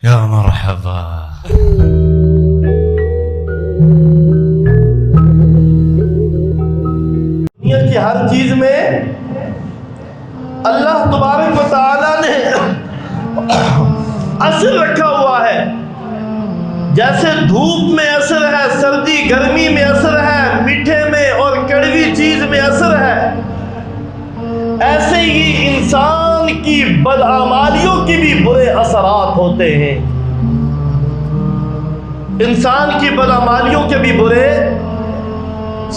یا مرحبا. دنیا کی ہر چیز میں اللہ تبارک و تعالی نے اثر رکھا ہوا ہے. جیسے دھوپ میں اثر ہے، سردی گرمی میں اثر ہے، میٹھے میں اور کڑوی چیز میں اثر ہے، ایسے ہی انسان کی بدعمالیوں کی بھی برے اثرات ہوتے ہیں. انسان کی بدعمالیوں کے بھی برے،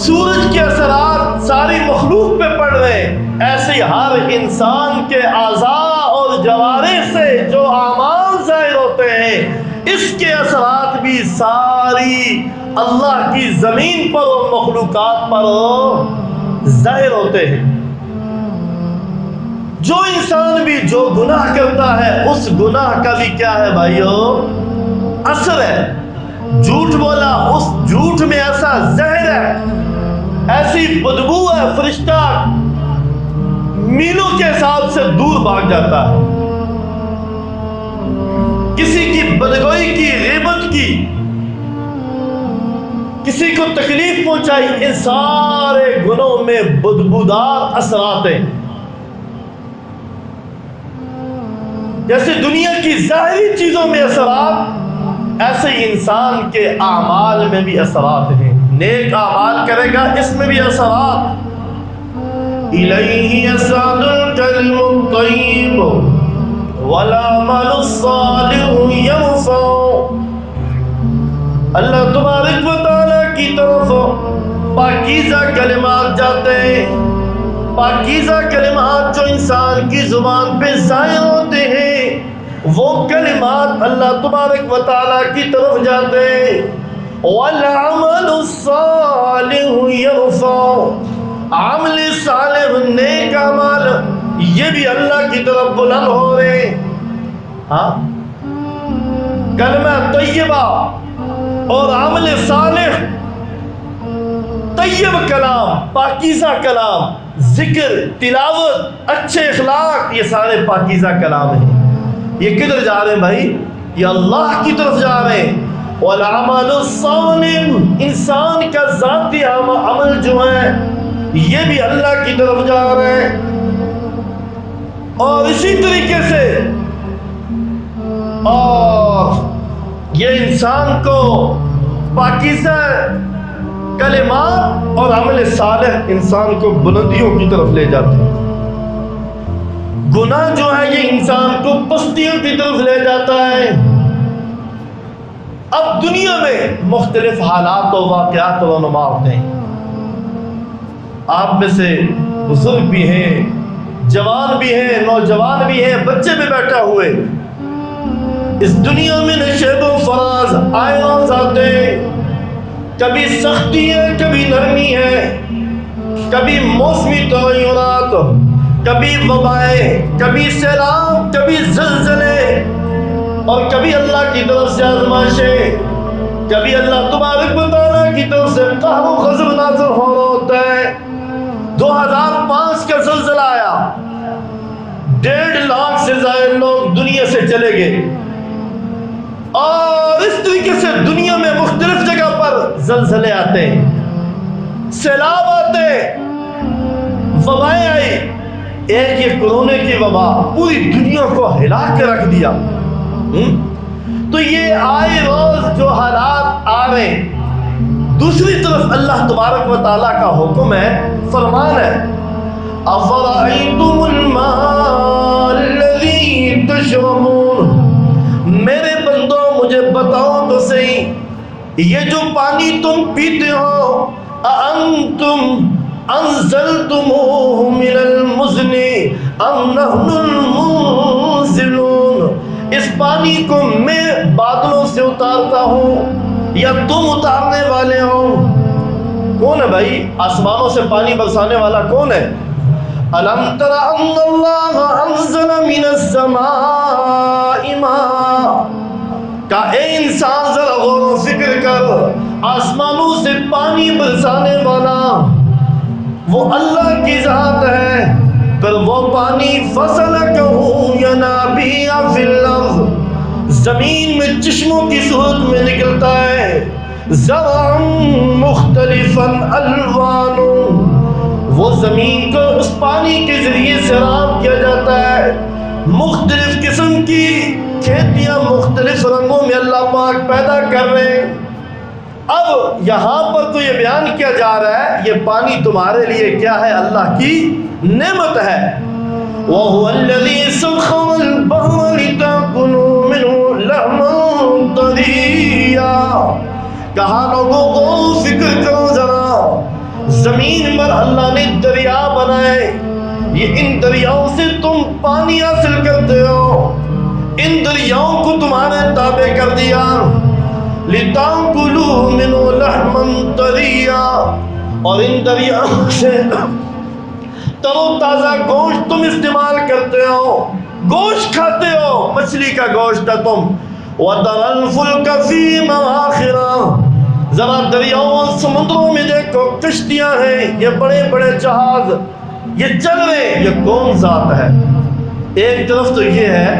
سورج کے اثرات ساری مخلوق پہ پڑ رہے ہیں، ایسے ہی ہر انسان کے اعضاء اور جوارح سے جو اعمال ظاہر ہوتے ہیں، اس کے اثرات بھی ساری اللہ کی زمین پر اور مخلوقات پر ظاہر ہوتے ہیں. جو انسان بھی جو گناہ کرتا ہے اس گناہ کا بھی کیا ہے بھائیو؟ اثر ہے. جھوٹ بولا، اس جھوٹ میں ایسا زہر ہے، ایسی بدبو ہے، فرشتہ میلوں کے حساب سے دور بھاگ جاتا ہے. کسی کی بدگوئی کی، غیبت کی، کسی کو تکلیف پہنچائی، ان سارے گناہوں میں بدبودار اثرات ہیں. جیسے دنیا کی ظاہری چیزوں میں اثرات، ایسے ہی انسان کے اعمال میں بھی اثرات ہیں. نیک اعمال کرے گا، اس میں بھی اثرات. الیہ یصعد الکلم الطیب والعمل الصالح یرفع. اللہ تبارک و تعالی کی طرف پاکیزہ کلمات جاتے ہیں. پاکیزہ کلمات جو انسان کی زبان پہ ظاہر ہوتے ہیں، وہ کلمات اللہ تبارک و تعالی کی طرف جاتے ہیں. والعمل الصالح یرفع. عمل صالح، نیک اعمال، یہ بھی اللہ کی طرف بلند ہو رہے ہیں. ہاں، کلمہ طیبہ اور عمل صالح، طیب کلام، پاکیزہ کلام، ذکر، تلاوت، اچھے اخلاق، یہ سارے پاکیزہ کلام ہیں. یہ کدھر جا رہے ہیں بھائی؟ یہ اللہ کی طرف جا رہے ہیں. والعمل الصالح، انسان کا ذاتی عمل جو ہے یہ بھی اللہ کی طرف جا رہے ہیں. اور اسی طریقے سے اور یہ انسان کو پاکیزہ کلمات اور عمل صالح انسان کو بلندیوں کی طرف لے جاتے ہیں. گناہ جو ہے یہ انسان کو پستیوں کی طرف لے جاتا ہے. اب دنیا میں مختلف حالات و واقعات رونما ہوتے ہیں. آپ میں سے بزرگ بھی ہیں، جوان بھی ہیں، نوجوان بھی ہیں، بچے بھی بیٹھے ہوئے. اس دنیا میں نشیب و فراز آئے آتے ہیں. کبھی سختی ہے، کبھی نرمی ہے، کبھی موسمی تغیرات، کبھی وبائیں، کبھی سیلاب، کبھی زلزلے، اور کبھی اللہ کی طرف سے آزمائشیں، کبھی اللہ تبارک و تعالیٰ کی طرف سے قہر و غضب نازل ہو رہا ہوتا ہے. 2005 کا زلزلہ آیا، 1.5 لاکھ سے زائد لوگ دنیا سے چلے گئے. اور اس طریقے سے دنیا میں مختلف جگہ پر زلزلے آتے ہیں، سیلاب آتے ہیں، وبائیں آئی. ایک یہ کورونا کی وبا پوری دنیا کو ہلا کے رکھ دیا. تو یہ آئے روز جو حالات آ رہے ہیں، دوسری طرف اللہ تبارک و تعالیٰ کا حکم ہے، فرمان ہے، افرأیتم الماء الذی تشربون. میرے بندوں مجھے بتاؤ تو صحیح، یہ جو پانی تم پیتے ہو، اانتم انزلتموہ من المزن ام نحن المنزلون. اس پانی کو میں بادلوں سے اتارتا ہوں یا تم اتارنے والے ہو؟ کون ہے بھائی آسمانوں سے پانی برسانے والا؟ کون ہے؟ الم تر ان اللہ انزل من السماء ماء. کہ اے انسان ذرا غور و فکر کر، آسمانوں سے پانی برسانے والا وہ اللہ کی ذات ہے. پھر وہ پانی فسلکہ ینابیع فی الارض، زمین میں چشموں کی صورت میں نکلتا ہے، زرعا مختلفا الوان، وہ زمین کو اس پانی کے ذریعے سیراب کیا جاتا ہے، مختلف قسم کی کھیتیاں مختلف رنگوں میں اللہ پاک پیدا کر رہے ہیں۔ اب یہاں پر تو یہ بیان کیا جا رہا ہے یہ پانی تمہارے لیے کیا ہے؟ اللہ کی نعمت ہے۔ وَهُوَ الَّذِي سَخَّرَ الْبَحْرَ لِتَأْكُلُوا مِنْهُ لَحْمًا طَرِيًّا، کہا لوگوں غور فکر کرو ذرا، زمین پر اللہ نے دریا بنائے، یہ ان دریاؤں سے تم پانی حاصل کرتے ہو، ان دریاؤں کو تمہارے تابع کر دیا، لِتَأْكُلُوا مِنْهُ لَحْمًا طَرِيًّا، اور ان دریاؤں سے تر و تازہ گوشت تم استعمال کرتے ہو، گوشت کھاتے ہو، مچھلی کا گوشت ہے تم۔ وَتَرَى الْفُلْكَ فِي مَوَاخِرَ، ذرا دریاؤں اور سمندروں میں دیکھو کشتیاں ہیں، یہ بڑے بڑے جہاز یہ چل رہے، یہ کون ذات ہے؟ ایک طرف تو یہ ہے،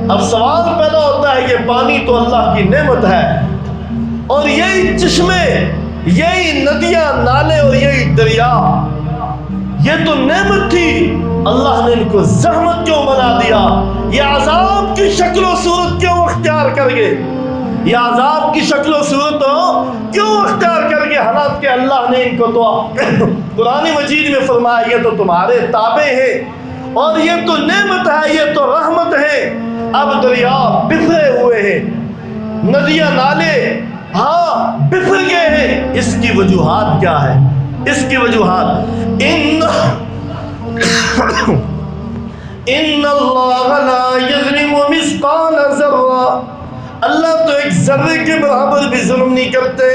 اب سوال پیدا ہوتا ہے یہ پانی تو اللہ کی نعمت ہے، اور یہی چشمے، یہی ندیاں، نالے اور یہی دریا، یہ تو نعمت تھی، اللہ نے ان کو زحمت کیوں بنا دیا؟ یہ عذاب کی شکل و صورت کیوں اختیار کر گئے؟ یہ عذاب کی شکل و صورت کیوں اختیار کر گئے؟ حالانکہ اللہ نے ان کو تو قرآن مجید میں فرمایا یہ تو تمہارے تابع ہے، اور یہ تو نعمت ہے، یہ تو رحمت ہے۔ اب دریا بکھرے ہوئے ہیں، ندیاں نالے ہاں بکھر گئے ہیں، اس کی وجوہات کیا ہے؟ اس کی وجوہات ان اللہ لا یظلم مثقال ذرہ، اللہ تو ایک ذرے کے برابر بھی ظلم نہیں کرتے۔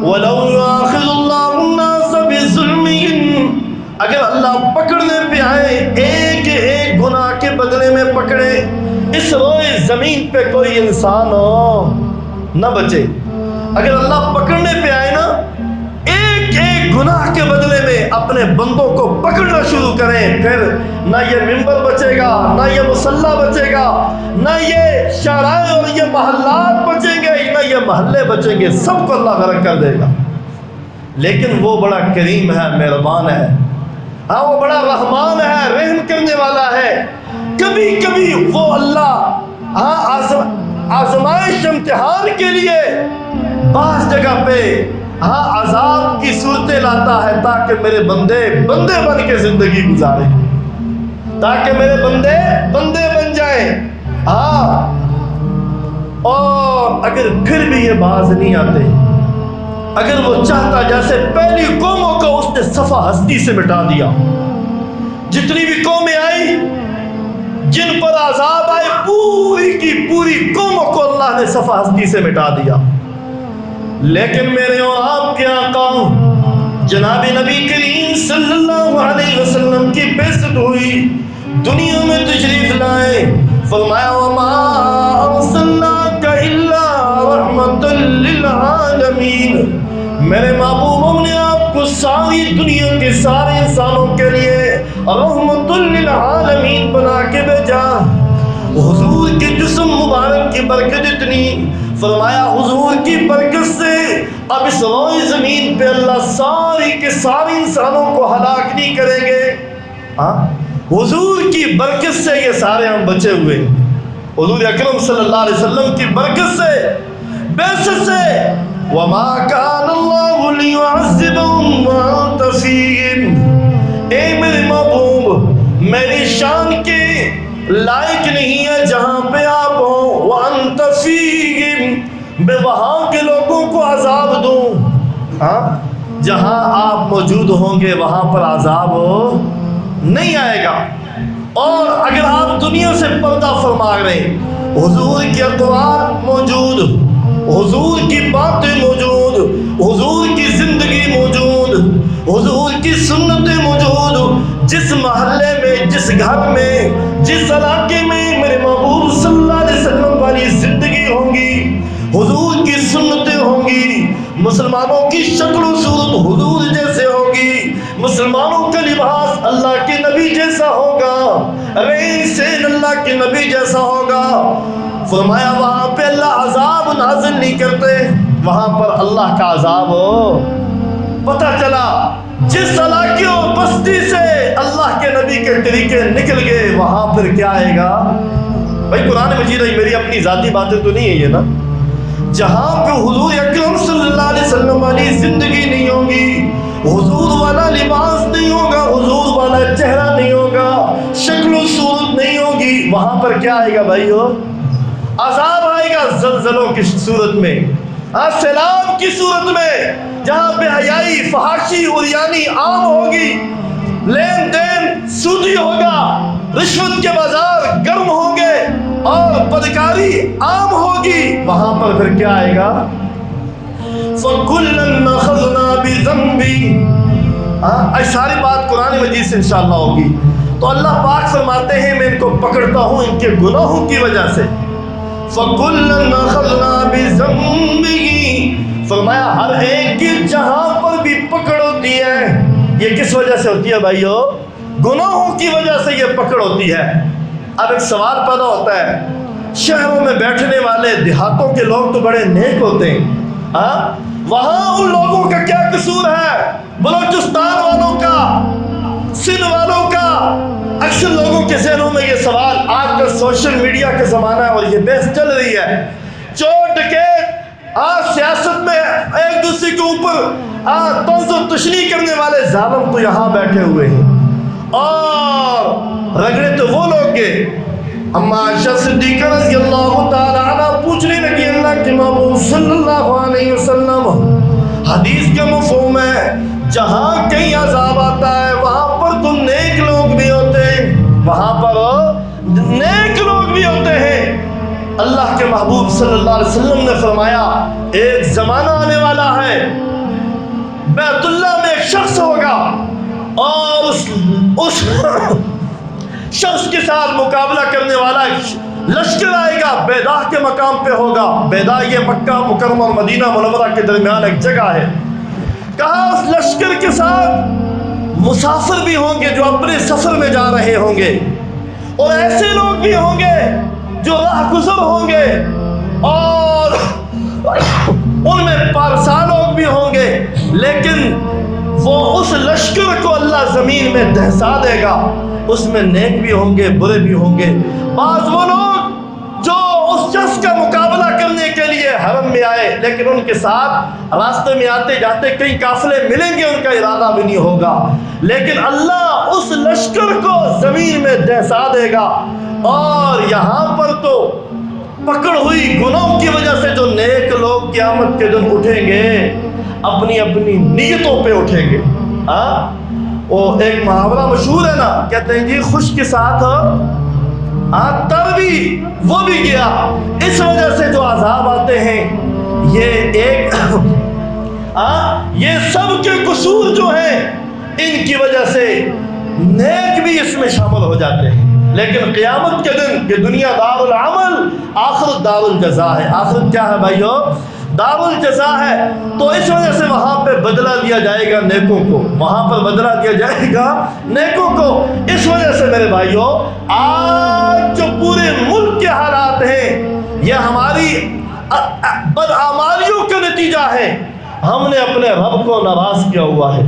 وَلَوْ يُؤَاخِذُ اللَّهُ النَّاسَ بِظُلْمِهِمْ، اگر اللہ پکڑنے پہ آئے ایک ایک گناہ کے بدلے میں پکڑے، اس روئے زمین پہ کوئی انسان ہو نہ بچے۔ اگر اللہ پکڑنے پہ آئے نا، ایک ایک گناہ کے بدلے میں اپنے بندوں کو پکڑنا شروع کریں، پھر نہ یہ ممبر بچے گا، نہ یہ مصلی بچے گا، نہ یہ شارع اور یہ محلات بچیں گے، نہ یہ محلے بچیں گے، سب کو اللہ غرق کر دے گا۔ لیکن وہ بڑا کریم ہے، مہربان ہے، ہاں وہ بڑا رحمان ہے، رحم کرنے والا ہے۔ کبھی کبھی وہ اللہ ہاں آزمائش امتحان کے لیے بعض جگہ پہ ہاں عذاب کی صورتیں لاتا ہے، تاکہ میرے بندے بندے بن کے زندگی گزارے، تاکہ میرے بندے بندے بن جائیں۔ ہاں، اور اگر پھر بھی یہ باز نہیں آتے، اگر وہ چاہتا جیسے پہلی قوموں کو اس نے صفحہ ہستی سے مٹا دیا، جتنی بھی قومیں آئی جن پر عذاب آئے پوری کی پوری قوموں کو اللہ نے صفحہ ہستی سے مٹا دیا۔ لیکن میرے اور آپ کے آقا جناب نبی کریم صلی اللہ علیہ وسلم کی بعثت ہوئی، دنیا میں تشریف لائے، فرمایا وَمَا أَرْسَلْنَاكَ إِلَّا رَحْمَةً لِّلْعَالَمِينَ، میرے محبوب ہم نے آپ کو ساری دنیا کے سارے انسانوں کے لیے رحمۃ للعالمین بنا کے بھیجا۔ حضور کے جسم مبارک کی برکت اتنی، فرمایا حضور کی برکت سے اب اس روئے زمین پہ اللہ ساری کے سارے انسانوں کو ہلاک نہیں کریں گے۔ حضور کی برکت سے یہ سارے ہم بچے ہوئے، حضور اکرم صلی اللہ علیہ وسلم کی برکت سے، بعثت سے۔ وَمَا كَانَ اللَّهُ لِيُعَذِّبَهُمْ وَأَنْتَ فِيهِمْ، اے میرے محبوب میری شان کے لائق نہیں ہے جہاں پہ آپ ہوں، وَأَنْتَ فِيهِمْ، میں وہاں کے لوگوں کو عذاب دوں۔ جہاں آپ موجود ہوں گے وہاں پر عذاب نہیں آئے گا۔ اور اگر آپ دنیا سے پردہ فرما رہے، حضور کے اقوال موجود، حضور کی باتیں موجود، حضور کی زندگی موجود، حضور کی سنتیں موجود، جس محلے میں، جس گھر میں، جس علاقے میں میرے محبوب صلی اللہ علیہ وسلم والی زندگی ہوں گی، حضور کی سنتیں ہوں گی، مسلمانوں کی شکل و صورت حضور جیسے ہوگی، مسلمانوں کا لباس اللہ کے نبی جیسا ہوگا، رہن سہن اللہ کے نبی جیسا ہوگا، فرمایا وہاں پہ اللہ عذاب نازل نہیں کرتے، وہاں پر اللہ کا عذاب ہو۔ پتہ چلا جس علاقے و بستی سے اللہ کے نبی کے طریقے نکل گئے وہاں پھر کیا آئے گا؟ بھائی قرآن مجید ہے، میری اپنی ذاتی باتیں تو نہیں ہے یہ نا۔ جہاں پہ حضور اکرم صلی اللہ علیہ وسلم والی زندگی نہیں ہوگی، حضور والا لباس نہیں ہوگا، حضور والا چہرہ نہیں ہوگا، شکل و صورت نہیں ہوگی، وہاں پر کیا آئے گا بھائیو؟ عذاب آئے گا زلزلوں کی صورت میں، سیلاب کی صورت میں، جہاں بے حیائی، فحاشی، عریانی عام ہوگی، لین دین سودی ہوگا، رشوت کے بازار گرم ہوں گے اور بدکاری عام ہوگی، وہاں پر پھر کیا آئے گا؟ فَكُلًّا أَخَذْنَا بِذَنبِهِ۔ ساری بات قرآن مجید سے انشاءاللہ ہوگی۔ تو اللہ پاک فرماتے ہیں میں ان کو پکڑتا ہوں ان کے گناہوں کی وجہ سے۔ فَكُلًّا أَخَذْنَا بِذَنبِهِ، فرمایا ہر ایک کی جہاں پر بھی پکڑ ہوتی ہے، یہ کس وجہ سے ہوتی ہے بھائیو؟ گناہوں کی وجہ سے یہ پکڑ ہوتی ہے۔ اب ایک سوال پیدا ہوتا ہے، شہروں میں بیٹھنے والے دیہاتوں کے لوگ تو بڑے نیک ہوتے ہیں، وہاں ان لوگوں کا کیا قصور ہے؟ بلوچستان والوں کا، سندھ والوں کا، اکثر لوگوں کے ذہنوں میں یہ سوال، آج کل سوشل میڈیا کا زمانہ ہے اور یہ بحث چل رہی ہے، چور ڈکیت آج سیاست میں ایک دوسرے کے اوپر طنز و تشنیع کرنے والے ظالم تو یہاں بیٹھے ہوئے ہیں، اور رگڑے تو وہ لوگ گے۔ اما عائشہ صدیقہ رضی اللہ تعالی عنہ پوچھنے لگی اللہ کے محبوب صلی اللہ علیہ وسلم، حدیث کا مفہوم ہے جہاں کہیں عذاب آتا ہے وہاں پر تو نیک لوگ بھی ہوتے ہیں، وہاں پر نیک لوگ بھی ہوتے ہیں۔ اللہ کے محبوب صلی اللہ علیہ وسلم نے فرمایا ایک زمانہ آنے والا ہے، بیت اللہ میں ایک شخص ہوگا اور اس شخص کے ساتھ مقابلہ کرنے والا لشکر آئے گا، بیداء کے مقام پہ ہوگا۔ بیداء یہ مکہ مکرمہ اور مدینہ منورہ کے درمیان ایک جگہ ہے۔ کہا اس لشکر کے ساتھ مسافر بھی ہوں گے جو اپنے سفر میں جا رہے ہوں گے، اور ایسے لوگ بھی ہوں گے جو راہ گزر ہوں گے، اور ان میں پارسا لوگ بھی ہوں گے، لیکن وہ اس لشکر کو اللہ زمین میں دہسا دے گا، اس میں نیک بھی ہوں گے برے بھی ہوں گے۔ بعض وہ لوگ جو اس شخص کا مقابلہ کرنے کے لیے حرم میں آئے لیکن ان کے ساتھ راستے میں آتے جاتے کئی قافلے ملیں گے، ان کا ارادہ بھی نہیں ہوگا، لیکن اللہ اس لشکر کو زمین میں دہسا دے گا، اور یہاں پر تو پکڑ ہوئی گناہوں کی وجہ سے جو نیک لوگ قیامت کے دن اٹھیں گے اپنی اپنی نیتوں پہ اٹھیں گے۔ وہ ایک محاورہ مشہور ہے نا، کہتے ہیں جی خوش کے ساتھ تر بھی وہ بھی گیا۔ اس وجہ سے جو عذاب آتے ہیں یہ سب کے قصور جو ہیں ان کی وجہ سے نیک بھی اس میں شامل ہو جاتے ہیں، لیکن قیامت کے دن کہ دنیا دار العمل، آخرت دار الجزا ہے۔ آخرت کیا ہے بھائیو؟ دار الجزا ہے۔ تو اس وجہ سے وہاں پہ بدلہ دیا جائے گا نیکوں کو، وہاں پر بدلہ دیا جائے گا نیکوں کو۔ اس وجہ سے میرے بھائیو آج جو پورے ملک کے حالات ہیں یہ ہماری بدعمالیوں کا نتیجہ ہے۔ ہم نے اپنے رب کو ناراض کیا ہوا ہے۔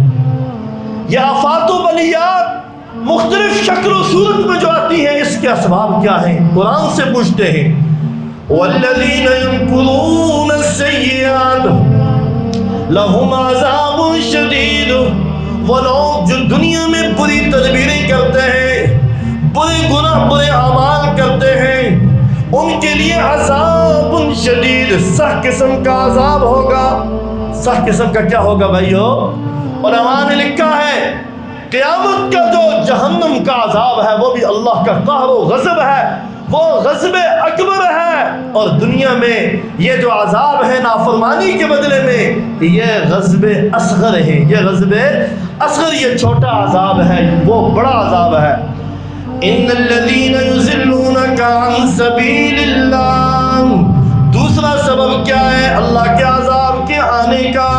یہ آفات و بلیات مختلف شکل و صورت میں جو آتی ہیں اس کے اسباب کیا ہیں؟ قرآن سے پوچھتے ہیں والذین ينکرون السیئات لہم عذاب شدید، وہ لوگ جو دنیا میں بری تدبیریں کرتے ہیں، برے گناہ برے اعمال کرتے ہیں، ان کے لیے عذاب شدید، سخت قسم کا عذاب ہوگا۔ سخت قسم کا کیا ہوگا بھائیو؟ علماء نے لکھا ہے قیامت کا جو جہنم کا عذاب ہے وہ بھی اللہ کا قہر و غضب ہے، وہ غضب اکبر ہے، اور دنیا میں یہ جو عذاب ہے نافرمانی کے بدلے میں یہ غضب اصغر ہے، یہ غضب اصغر، یہ چھوٹا عذاب ہے، وہ بڑا عذاب ہے۔ ان الذين يضلونك عن سبيل اللہ، دوسرا سبب کیا ہے اللہ کے عذاب کے آنے کا؟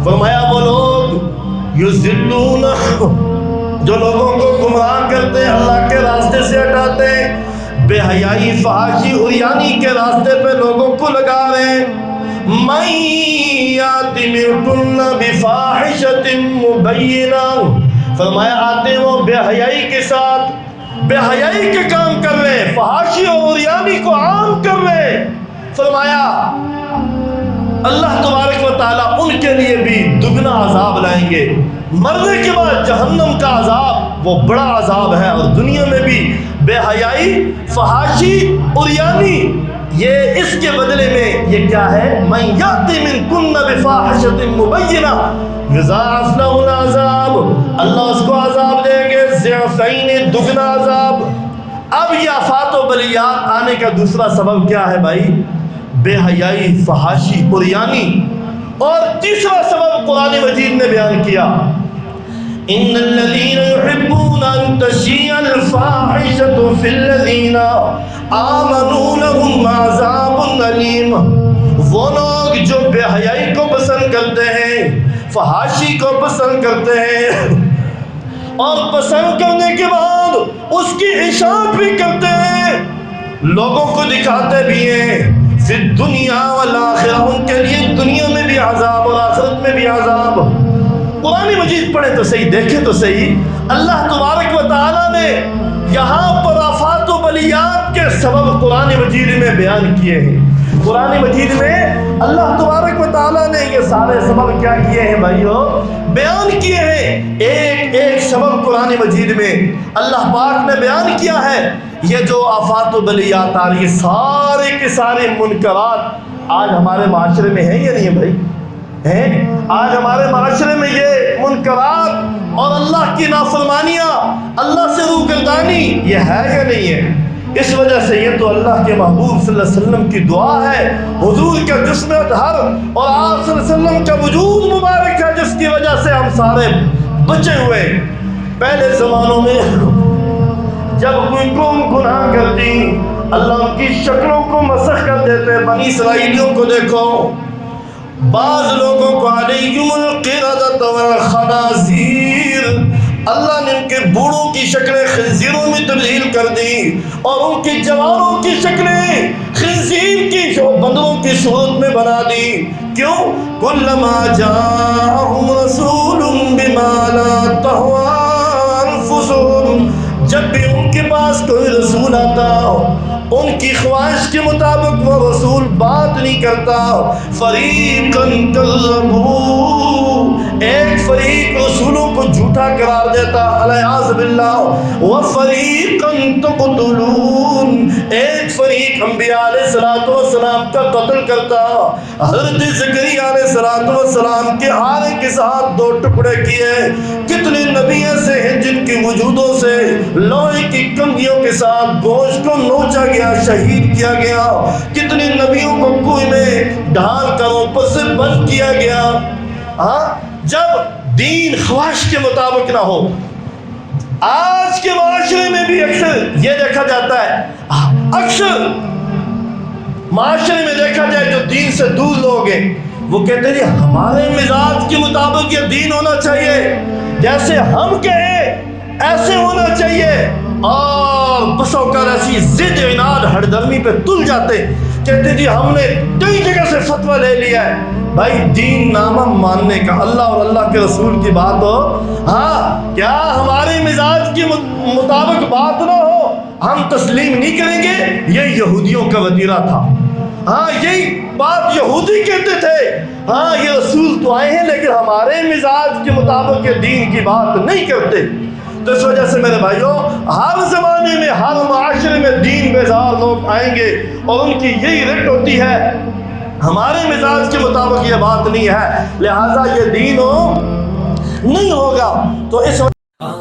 فرمایا وہ لوگ یضلون، جو لوگوں کو گمراہ کرتے ہیں، اللہ کے راستے سے ہٹاتے ہیں، بے حیائی فحاشی عریانی کے راستے پہ لوگوں کو لگا رہے ہیں. مَن یَأْتِ مِنکُنَّ بِفَاحِشَةٍ مُبَیِّنَةٍ، فرمایا آتے ہیں وہ بے حیائی کے ساتھ، بے حیائی کے کام کر رہے ہیں، فحاشی اور عریانی کو عام کر رہے ہیں. فرمایا اللہ تبارک و تعالیٰ ان کے لیے بھی دگنا عذاب لائیں گے. مرنے کے بعد جہنم کا عذاب وہ بڑا عذاب ہے، اور دنیا میں بھی بے حیائی فحاشی عریانی یہ اس کے بدلے میں یہ کیا ہے؟ مَن یَأْتِ مِنکُنَّ بِفَاحِشَةٍ مُبَیِّنَةٍ یُضَاعَف لَهُ الْعَذَابُ، اللہ اس کو عذاب دیں گے ضعفین، دگنا عذاب. اب یہ آفات و بلیات آنے کا دوسرا سبب کیا ہے بھائی؟ بے حیائی فحاشی عریانی. اور تیسرا سبب قرآن مجید نے بیان کیا، ان الذين يحبون ان تشيع الفاحشة في الذين آمنوا لهم عذاب أليم. وہ لوگ جو بے حیائی کو پسند کرتے ہیں، فحاشی کو پسند کرتے ہیں، اور پسند کرنے کے بعد اس کی اشاعت بھی کرتے ہیں، لوگوں کو دکھاتے بھی ہیں، فی الدنیا والآخرہ، ان کے لیے دنیا میں بھی عذاب اور آخرت میں بھی عذاب. قرآن مجید پڑھے تو صحیح، دیکھیں تو صحیح، اللہ تبارک و تعالیٰ نے یہاں پر آفات و بلیات کے سبب قرآن مجید میں بیان کیے ہیں. قرآن مجید میں اللہ تبارک و تعالیٰ نے یہ سارے سبب کیا کیے ہیں بھائیو؟ بیان کیے ہیں. ایک ایک سبب قرآن مجید میں اللہ پاک نے بیان کیا ہے. یہ جو آفات و بلیات آ رہی ہے، سارے کے سارے منکرات آج ہمارے معاشرے میں ہیں یا نہیں ہے بھائی؟ ہیں آج ہمارے معاشرے میں یہ منکرات اور اللہ کی نافرمانیاں، اللہ سے روگردانی، یہ ہے یا نہیں ہے؟ اس وجہ سے یہ تو اللہ کے محبوب صلی اللہ علیہ وسلم کی دعا ہے، حضور کا جسم اطہر اور آپ صلی اللہ علیہ وسلم کا وجود مبارک ہے جس کی وجہ سے ہم سارے بچے ہوئے. پہلے زمانوں میں جب کوئی قوم گناہ کرتی، اللہ ان کی شکلوں کو مسخ کر دیتے. بنی اسرائیلیوں کو دیکھو، بعض لوگوں کو علیہم القردۃ والخنازیر، اللہ نے ان کے بوڑھوں کی شکلیں خنزیروں میں تبدیل کر دی، اور ان کی جوانوں کی شکلیں خنزیر کی بندروں کی صورت میں بنا دی. کیوں؟ کلما جاءہم رسول بما لا تہوی انفسہم، جب بھی ان کے پاس کوئی رسول آتا ان کی خواہش کے مطابق وہ رسول بات نہیں کرتا. فریقاً کذبوا، ایک فریق رسولوں کو جھوٹا قرار دیتا، الیاذ باللہ. وفریقاً تقتلون، ایک فریق انبیاء علیہ السلام کا قتل کرتا. حضرت زکریا علیہ السلام کے آنے کے ساتھ دو ٹکڑے کیے. کتنے نبی ایسے ہیں جن کی وجودوں سے لوہے کی کنگھیوں کے ساتھ گوشت کو نوچا گیا، شہید کیا گیا. کتنے نبیوں کو کنویں میں ڈھال کر اوپر سے بند کیا گیا. جب دین خواہش کے مطابق نہ ہو. آج کے معاشرے میں بھی اکثر یہ دیکھا جاتا ہے، اکثر معاشرے میں دیکھا جائے جو دین سے دور لوگ ہیں وہ کہتے ہیں ہمارے مزاج کے مطابق یہ دین ہونا چاہیے، جیسے ہم کہیں ایسے ہونا چاہیے. اور بسوں کا ایسی ضد عناد ہر درمی پہ تل جاتے، کہتے جی ہم نے کئی جگہ سے فتویٰ لے لیا ہے. بھائی دین نامہ ماننے کا، اللہ اور اللہ کے رسول کی بات ہو، ہاں کیا ہمارے مزاج کے مطابق بات نہ ہو ہم تسلیم نہیں کریں گے. یہ یہودیوں کا وتیرہ تھا. ہاں یہی بات یہودی کہتے تھے، ہاں یہ رسول تو آئے ہیں لیکن ہمارے مزاج کے مطابق یہ دین کی بات نہیں کرتے. تو اس وجہ سے میرے بھائیوں، ہر زمانے میں ہر معاشرے میں دین بیزار لوگ آئیں گے اور ان کی یہی رٹ ہوتی ہے ہمارے مزاج کے مطابق یہ بات نہیں ہے، لہٰذا یہ دین نہیں ہوگا. تو اس وجہ